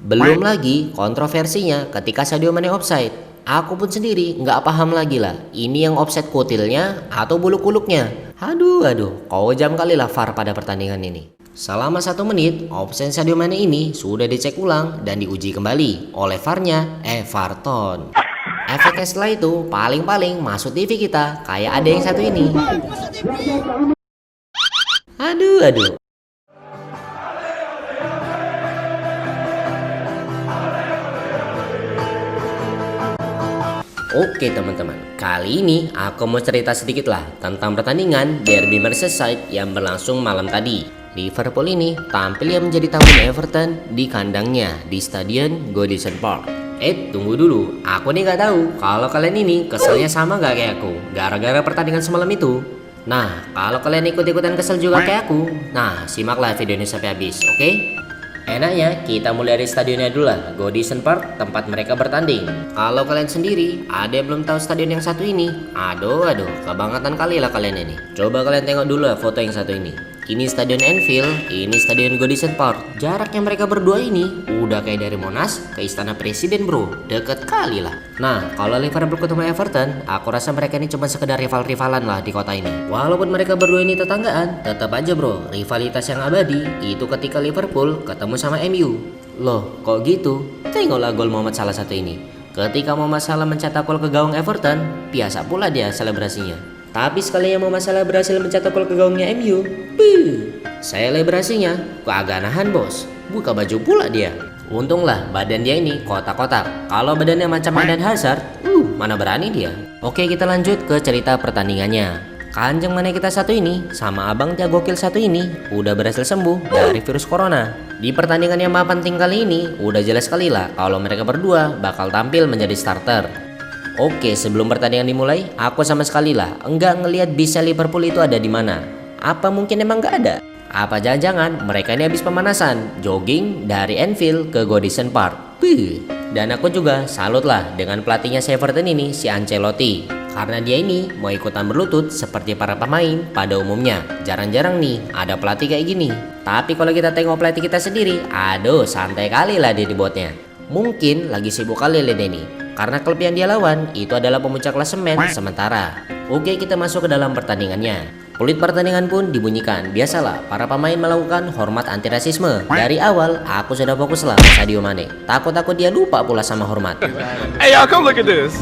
Belum lagi kontroversinya ketika Sadio Mane offside. Aku pun sendiri nggak paham lagi lah, ini yang offside kutilnya atau bulu-kuluknya. Aduh, kau jam kali lah VAR pada pertandingan ini. Selama 1 menit, offside Sadio Mane ini sudah dicek ulang dan diuji kembali oleh VAR-nya Everton. Efeknya setelah itu paling-paling masuk TV kita kayak ada yang satu ini. Aduh. Oke teman-teman, kali ini aku mau cerita sedikit lah tentang pertandingan Derby Merseyside yang berlangsung malam tadi. Liverpool ini tampil yang menjadi tamu Everton di kandangnya di Stadion Goodison Park. Tunggu dulu, aku nih gak tahu kalau kalian ini keselnya sama gak kayak aku gara-gara pertandingan semalam itu. Nah, kalau kalian ikut-ikutan kesel juga kayak aku, nah simaklah video ini sampai habis, oke? Enaknya kita mulai dari stadionnya dulu lah, Goodison Park, tempat mereka bertanding. Kalau kalian sendiri ada yang belum tahu stadion yang satu ini, aduh, kebangetan kali lah kalian ini. Coba kalian tengok dulu lah foto yang satu ini. Ini stadion Anfield, ini stadion Goodison Park. Jaraknya mereka berdua ini udah kayak dari Monas ke Istana Presiden bro, deket kali lah. Nah, kalau Liverpool ketemu Everton, aku rasa mereka ini cuma sekedar rival-rivalan lah di kota ini. Walaupun mereka berdua ini tetanggaan, tetap aja bro, rivalitas yang abadi itu ketika Liverpool ketemu sama MU. Loh, kok gitu? Tengoklah gol Mohamed Salah satu ini. Ketika Mohamed Salah mencetak gol ke gawang Everton, biasa pula dia selebrasinya. Tapi sekalinya Mohamed Salah berhasil mencetak gol ke gawangnya MU, selebrasinya kok agak nahan bos, buka baju pula dia. Untunglah badan dia ini kotak-kotak. Kalau badannya macam Eden Hazard, mana berani dia. Oke, kita lanjut ke cerita pertandingannya. Kanjeng Mane kita satu ini sama abang Thiago Gokil satu ini udah berhasil sembuh dari virus corona. Di pertandingan yang penting kali ini udah jelas sekali lah kalau mereka berdua bakal tampil menjadi starter. Oke, sebelum pertandingan dimulai, aku sama sekali lah enggak ngelihat bisa Liverpool itu ada di mana. Apa mungkin emang nggak ada? Apa jangan-jangan mereka ini habis pemanasan, jogging dari Anfield ke Goodison Park. Dan aku juga salut lah dengan pelatihnya Everton ini, si Ancelotti. Karena dia ini mau ikutan berlutut seperti para pemain pada umumnya. Jarang-jarang nih ada pelatih kayak gini. Tapi kalau kita tengok pelatih kita sendiri, aduh santai kali lah dia dibuatnya. Mungkin lagi sibuk kali lah dia ini. Karena klub yang dia lawan itu adalah pemuncak klasemen sementara. Oke, kita masuk ke dalam pertandingannya. Peluit pertandingan pun dibunyikan. Biasalah, para pemain melakukan hormat anti rasisme. Dari awal, aku sudah fokus lah ke Sadio Mane. Takut-takut dia lupa pula sama hormat. Hey y'all, come look at this.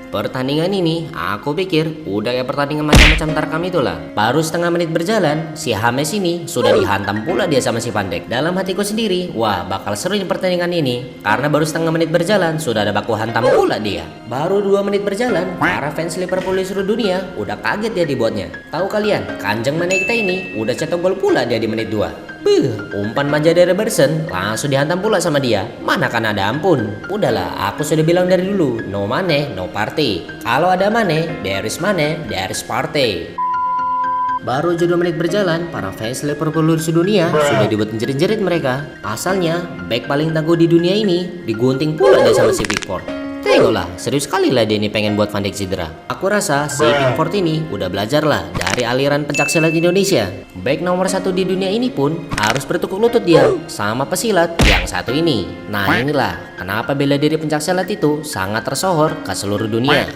Pertandingan ini aku pikir udah kayak pertandingan macam-macam tarkam itulah. Baru setengah menit berjalan, si James ini sudah dihantam pula dia sama si Van Dijk. Dalam hatiku sendiri, wah bakal seru nih pertandingan ini. Karena baru setengah menit berjalan sudah ada baku hantam pula dia. Baru 2 menit berjalan, para fans Liverpool di seluruh dunia udah kaget dia dibuatnya. Tahu kalian, Kanjeng Mane kita ini udah cetak gol pula dia di menit 2. Umpan manja dari Robertson langsung dihantam pula sama dia. Mana kan ada ampun. Udahlah, aku sudah bilang dari dulu, no Mane, no party. Kalau ada Mane, there is party. Baru 2 menit berjalan, para fans Liverpool di dunia sudah dibuat jerit-jerit mereka. Pasalnya, back paling tangguh di dunia ini digunting pula dia sama si Pickford. Tengoklah, serius sekali lah dia ini pengen buat Van Dijk cedera. Aku rasa si Pickford ini udah belajar lah dari aliran pencaksilat Indonesia. Back nomor 1 di dunia ini pun harus bertukuk lutut dia sama pesilat yang satu ini. Nah inilah kenapa bela diri pencaksilat itu sangat tersohor ke seluruh dunia.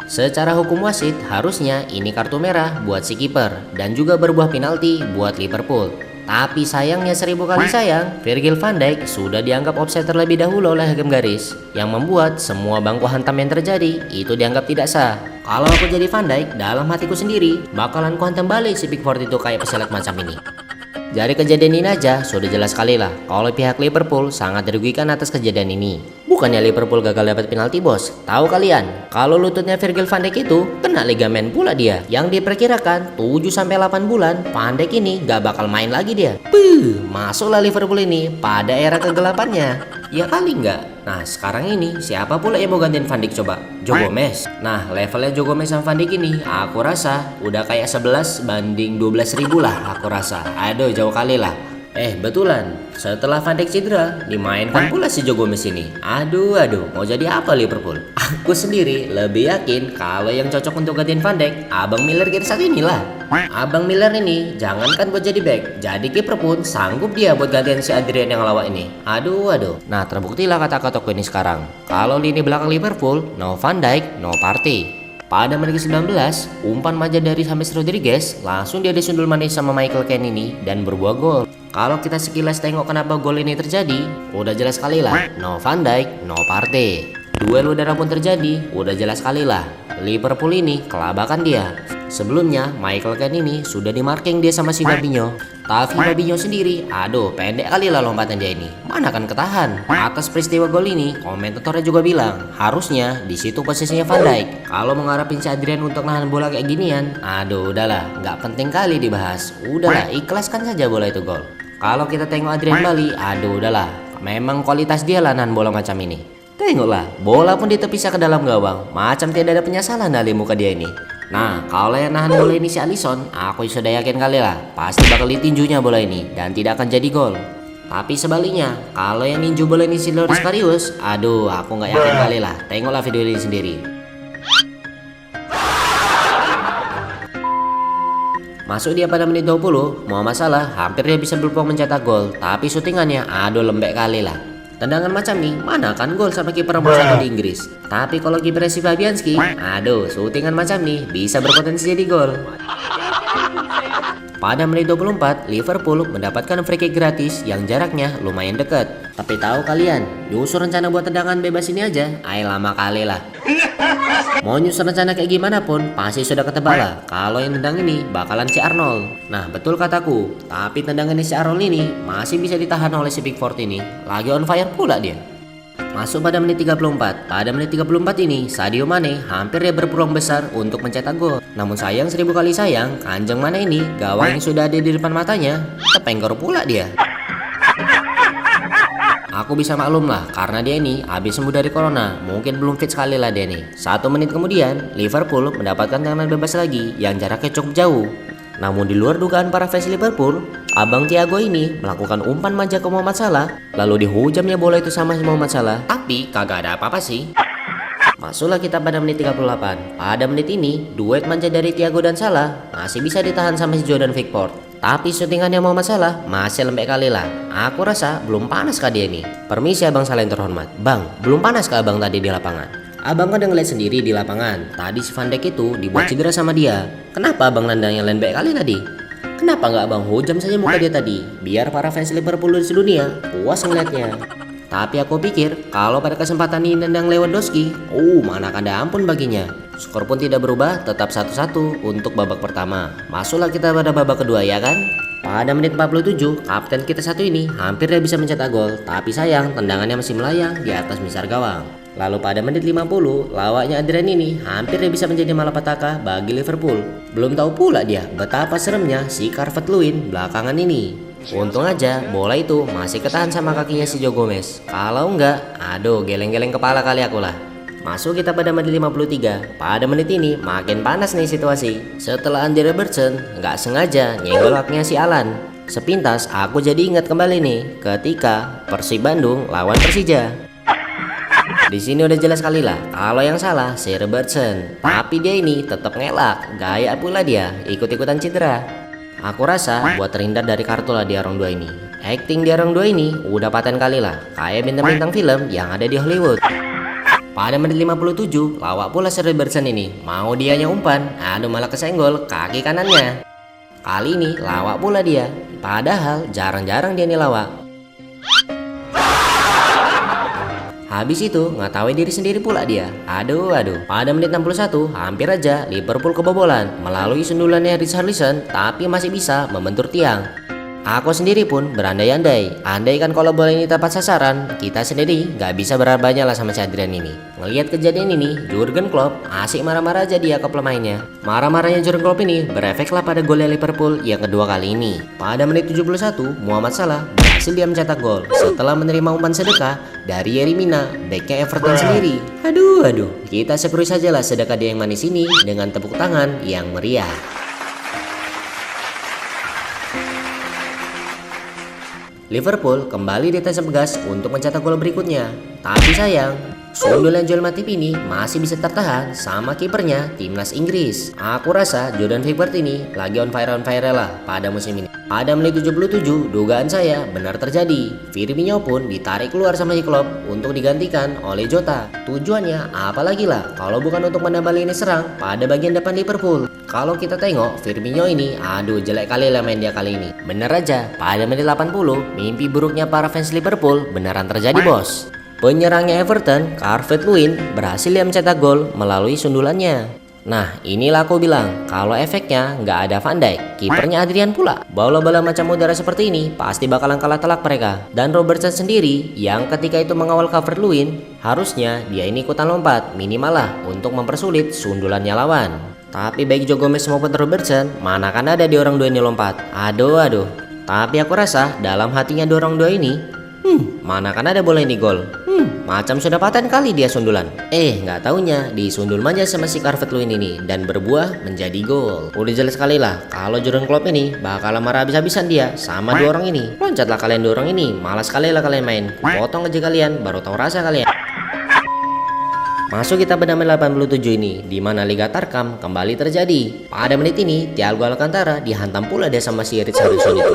Secara hukum wasit harusnya ini kartu merah buat si kiper dan juga berbuah penalti buat Liverpool. Tapi sayangnya 1000 kali sayang, Virgil van Dijk sudah dianggap offside terlebih dahulu oleh hakim garis, yang membuat semua bangku hantam yang terjadi itu dianggap tidak sah. Kalau aku jadi Van Dijk, dalam hatiku sendiri bakalan ku hantam balik si Pickford itu kayak pesilat macam ini. Dari kejadian ini aja sudah jelas sekali lah kalau pihak Liverpool sangat dirugikan atas kejadian ini. Bukannya Liverpool gagal dapat penalti bos. Tahu kalian kalau lututnya Virgil van Dijk itu kena ligamen pula dia. Yang diperkirakan 7-8 bulan Van Dijk ini gak bakal main lagi dia. Masuklah Liverpool ini pada era kegelapannya. Ya kali nggak? Nah sekarang ini siapa pula yang mau gantiin Van Dijk coba? Joe Gomez. Nah levelnya Joe Gomez sama Van Dijk ini aku rasa udah kayak 11 banding 12.000 lah aku rasa. Aduh jauh kali lah. Betulan, setelah Van Dijk cedera, dimainkan pula si Joe Gomez ini. Aduh, mau jadi apa Liverpool? Aku sendiri lebih yakin kalau yang cocok untuk gantiin Van Dijk, Abang Miller kita saat inilah. Abang Miller ini, jangankan buat jadi back, jadi kiper pun sanggup dia buat gantiin si Adrian yang lawak ini. Aduh. Nah, terbuktilah kata-kataku ini sekarang. Kalau lini belakang Liverpool, no Van Dijk, no Partey. Pada menit ke-19, umpan manja dari James Rodriguez, langsung dia disundul manis sama Michael Keane ini dan berbuah gol. Kalau kita sekilas tengok kenapa gol ini terjadi, udah jelas sekali lah, no Van Dijk, no Partey. Duel udara pun terjadi, udah jelas sekali lah, Liverpool ini kelabakan dia. Sebelumnya, Michael Keane ini sudah dimarking dia sama si Fabinho. Tapi Fabinho sendiri, pendek kali lah lompatan dia ini. Mana kan ketahan. Atas peristiwa gol ini, komentatornya juga bilang, harusnya di situ posisinya Van Dijk. Kalau mengharapin si Adrian untuk nahan bola kayak ginian, udahlah, nggak penting kali dibahas. Udahlah, ikhlaskan saja bola itu gol. Kalau kita tengok Adrian Bali, udahlah, memang kualitas dia lah nahan bola macam ini. Tengoklah, bola pun terpisah ke dalam gawang, macam tidak ada penyesalan dari muka dia ini. Nah, kalau yang nahan bola ini si Alisson, aku sudah yakin kali lah, pasti bakal ditinjunya bola ini dan tidak akan jadi gol. Tapi sebaliknya, kalau yang ninju bola ini si Loris Karius, aku nggak yakin kali lah. Tengoklah video ini sendiri. Masuk dia pada menit 20, Muhammad Salah hampir dia bisa berpeluang mencetak gol, tapi syutingannya lembek kali lah. Tendangan macam nih, mana kan gol sama kiper nomor 1 di Inggris. Tapi kalau kiper si Fabianski, syutingan macam nih bisa berpotensi jadi gol. Pada menit 24, Liverpool mendapatkan free kick gratis yang jaraknya lumayan dekat. Tapi tahu kalian, nyusun rencana buat tendangan bebas ini aja, lama kali lah. Mau nyusun rencana kayak gimana pun, pasti sudah ketebak lah kalau yang tendang ini bakalan si Arnold. Nah, betul kataku, tapi tendangan si Arnold ini masih bisa ditahan oleh si Pickford ini. Lagi on fire pula dia. Masuk pada menit 34. Pada menit 34 ini, Sadio Mane hampir dia berpeluang besar untuk mencetak gol. Namun sayang 1000 kali sayang, Kanjeng Mane ini gawang yang sudah ada di depan matanya, terpenggor pula dia. Aku bisa maklum lah, karena dia ini habis sembuh dari corona, mungkin belum fit sekali lah dia nih. 1 menit kemudian, Liverpool mendapatkan tendangan bebas lagi yang jaraknya cukup jauh. Namun di luar dugaan para fans Liverpool, Abang Thiago ini melakukan umpan manja ke Muhammad Salah, lalu dihujamnya bola itu sama Muhammad Salah, tapi kagak ada apa-apa sih. Masuklah kita pada menit 38. Pada menit ini, duet manja dari Thiago dan Salah masih bisa ditahan sama si Jordan Pickford. Tapi syutingannya Muhammad Salah masih lembek kali lah. Aku rasa belum panas kah dia nih. Permisi Abang Salah yang terhormat. Bang, belum panas kah Abang tadi di lapangan? Abang kan udah ngeliat sendiri di lapangan. Tadi si Van Dijk itu dibuat cedera sama dia. Kenapa Abang nandangnya lembek kali tadi? Kenapa nggak Abang hujam saja muka dia tadi? Biar para fans Liverpool di sedunia puas ngeliatnya. Tapi aku pikir kalau pada kesempatan ini nendang Lewandowski, mana ada ampun baginya. Skor pun tidak berubah, tetap 1-1 untuk babak pertama. Masuklah kita pada babak kedua ya kan? Pada menit 47, kapten kita satu ini hampir dia bisa mencetak gol, tapi sayang tendangannya masih melayang di atas misar gawang. Lalu pada menit 50, lawaknya Adrian ini hampir dia bisa menjadi malapetaka bagi Liverpool. Belum tahu pula dia betapa seremnya si Calvert-Lewin belakangan ini. Untung aja bola itu masih ketahan sama kakinya si Joe Gomez. Kalau enggak, geleng-geleng kepala kali aku lah. Masuk kita pada menit 53. Pada menit ini makin panas nih situasi. Setelah Andy Robertson nggak sengaja nyenggol kakinya si Alan. Sepintas aku jadi ingat kembali nih ketika Persib Bandung lawan Persija. Di sini udah jelas sekali lah kalau yang salah si Robertson. Tapi dia ini tetap ngelak, gaya pula dia ikut-ikutan cedera. Aku rasa buat terhindar dari kartu lah di orang dua ini. Acting di orang dua ini udah paten kali lah, kayak bintang-bintang film yang ada di Hollywood. Pada menit 57, lawak pula si Robertson ini. Mau dianya umpan, malah kesenggol kaki kanannya. Kali ini lawak pula dia. Padahal jarang-jarang dia nih lawak. Habis itu ngetawain diri sendiri pula dia. Pada menit 61 hampir aja Liverpool kebobolan melalui sundulannya Richarlison, tapi masih bisa membentur tiang. Aku sendiri pun berandai-andai, andaikan kalau bola ini tepat sasaran, kita sendiri gak bisa berharap banyak lah sama si Adrian ini. Ngelihat kejadian ini, Jurgen Klopp asik marah-marah aja dia ke pemainnya. Marah-marahnya Jurgen Klopp ini berefek lah pada golnya Liverpool yang kedua kali ini. Pada menit 71, Muhammad Salah berhasil dia mencetak gol setelah menerima umpan sedekah dari Yerry Mina, backnya Everton sendiri. Kita syukuri sajalah sedekah dia yang manis ini dengan tepuk tangan yang meriah. Liverpool kembali dites gas untuk mencetak gol berikutnya. Tapi sayang, sundulan Joel Matip ini masih bisa tertahan sama kipernya timnas Inggris. Aku rasa Jordan Pickford ini lagi on fire lah pada musim ini. Pada menit 77, dugaan saya benar terjadi. Firmino pun ditarik keluar sama si Klopp untuk digantikan oleh Jota. Tujuannya apalagi lah kalau bukan untuk menambah lini serang pada bagian depan Liverpool. Kalau kita tengok Firmino ini, aduh jelek kali lah main dia kali ini. Bener aja, pada menit 80, mimpi buruknya para fans Liverpool beneran terjadi bos. Penyerangnya Everton, Calvert-Lewin, berhasil dia mencetak gol melalui sundulannya. Nah, inilah aku bilang, kalau efeknya nggak ada Van Dijk, kipernya Adrian pula. Bola-bola macam udara seperti ini pasti bakalan kalah telak mereka. Dan Robertson sendiri, yang ketika itu mengawal Calvert-Lewin, harusnya dia ini ikutan lompat, minimal lah untuk mempersulit sundulannya lawan. Tapi baik Joe Gomez maupun Robertson, mana kan ada di orang dua ini lompat. Aduh. Tapi aku rasa dalam hatinya dua orang dua ini, mana kan ada bola ini gol. Macam sudah paten kali dia sundulan. Nggak taunya disundul manja sama si Calvert-Lewin ini dan berbuah menjadi gol. Udah jelas sekali lah kalau Jurgen Klopp ini bakal marah habis-habisan dia sama dua orang ini. Loncatlah kalian dua orang ini, malas sekali lah kalian main. Potong aja kalian, baru tahu rasa kalian. Masuk kita pada menit 87 ini, di mana Liga Tarkam kembali terjadi. Pada menit ini, Thiago Alcantara dihantam pula dia sama si Richarlison itu.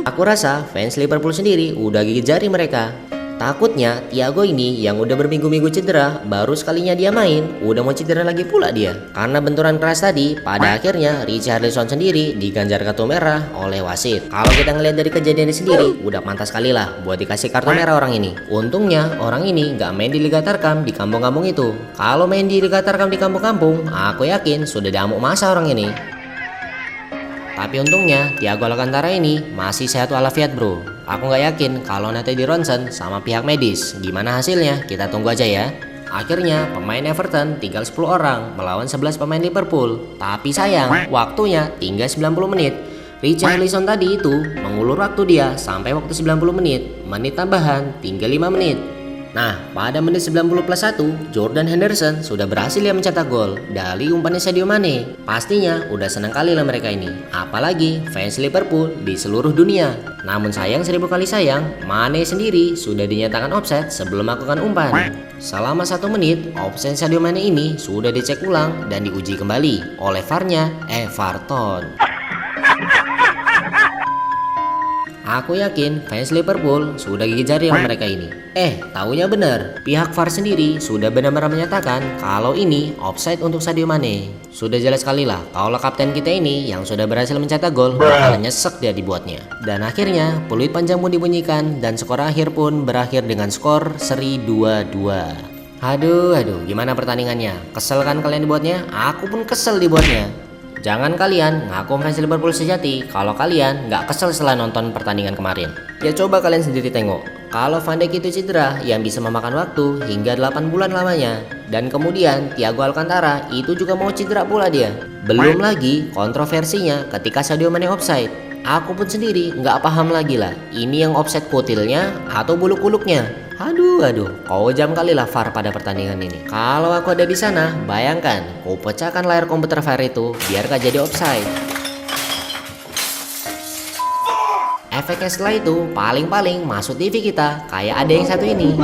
Aku rasa fans Liverpool sendiri udah gigit jari mereka. Takutnya Thiago ini yang udah berminggu-minggu cedera, baru sekalinya dia main, udah mau cedera lagi pula dia. Karena benturan keras tadi, pada akhirnya Richarlison sendiri diganjar kartu merah oleh wasit. Kalau kita ngeliat dari kejadian ini sendiri, udah pantas sekali lah buat dikasih kartu merah orang ini. Untungnya orang ini gak main di Liga Tarkam di kampung-kampung itu. Kalau main di Liga Tarkam di kampung-kampung, aku yakin sudah diamuk masa orang ini. Tapi untungnya Thiago Alcantara ini masih sehat walafiat bro. Aku nggak yakin kalau nanti di ronsen sama pihak medis. Gimana hasilnya? Kita tunggu aja ya. Akhirnya pemain Everton tinggal 10 orang melawan 11 pemain Liverpool. Tapi sayang, waktunya tinggal 90 menit. Richarlison tadi itu mengulur waktu dia sampai waktu 90 menit. Menit tambahan tinggal 5 menit. Nah, pada menit 90 plus 1, Jordan Henderson sudah berhasil ya mencetak gol dari umpannya Sadio Mane. Pastinya udah senang kali lah mereka ini, apalagi fans Liverpool di seluruh dunia. Namun sayang 1000 kali sayang, Mane sendiri sudah dinyatakan offside sebelum melakukan umpan. Selama 1 menit, offside Sadio Mane ini sudah dicek ulang dan diuji kembali oleh VAR-nya Everton. Aku yakin fans Liverpool sudah gigit jari sama mereka ini. Taunya bener, pihak VAR sendiri sudah benar-benar menyatakan kalau ini offside untuk Sadio Mane. Sudah jelas sekali lah kalau kapten kita ini yang sudah berhasil mencetak gol bakalan nyesek dia dibuatnya. Dan akhirnya peluit panjang pun dibunyikan dan skor akhir pun berakhir dengan skor seri 2-2. Aduh, gimana pertandingannya? Kesel kan kalian dibuatnya? Aku pun kesel dibuatnya. Jangan kalian ngaku fans Liverpool sejati kalau kalian nggak kesel setelah nonton pertandingan kemarin. Ya coba kalian sendiri tengok. Kalau Van Dijk itu cedera yang bisa memakan waktu hingga 8 bulan lamanya. Dan kemudian Thiago Alcantara itu juga mau cedera pula dia. Belum lagi kontroversinya ketika Sadio Mane offside. Aku pun sendiri nggak paham lagi lah. Ini yang offside kutilnya atau bulu kuluknya. Aduh, kau jam kali lah VAR pada pertandingan ini. Kalau aku ada di sana, bayangkan, kau pecahkan layar komputer VAR itu biar gak jadi offside. Efeknya setelah itu, paling-paling masuk TV kita, kayak ada yang satu ini.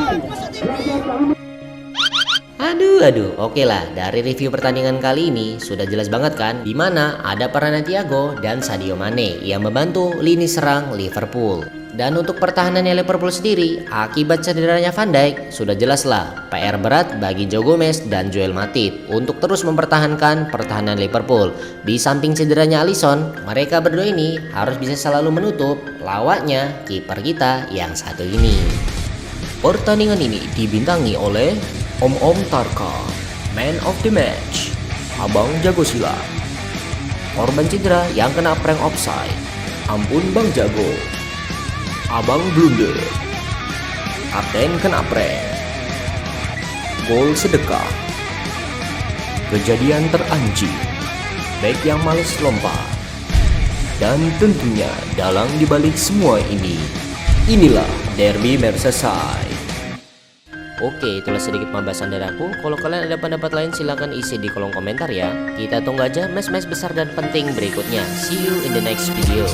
Aduh, oke lah. Dari review pertandingan kali ini sudah jelas banget kan, dimana ada peranan Thiago dan Sadio Mane yang membantu lini serang Liverpool. Dan untuk pertahanannya Liverpool sendiri, akibat cederanya Van Dijk, sudah jelas lah PR berat bagi Joe Gomez dan Joel Matip untuk terus mempertahankan pertahanan Liverpool. Di samping cederanya Alisson, mereka berdua ini harus bisa selalu menutup lawaknya kiper kita yang satu ini. Pertandingan ini dibintangi oleh Om Tarka, Man of the Match, Abang Jago Silat, korban cedera yang kena prank offside, ampun Bang Jago, Abang blunder, kapten kena prank, gol sedekah, kejadian teranjing, baik yang males lompat, dan tentunya dalang dibalik semua ini, inilah Derby Merseyside. Oke, itulah sedikit pembahasan dari aku. Kalau kalian ada pendapat lain silahkan isi di kolom komentar ya. Kita tunggu aja match-match besar dan penting berikutnya. See you in the next video.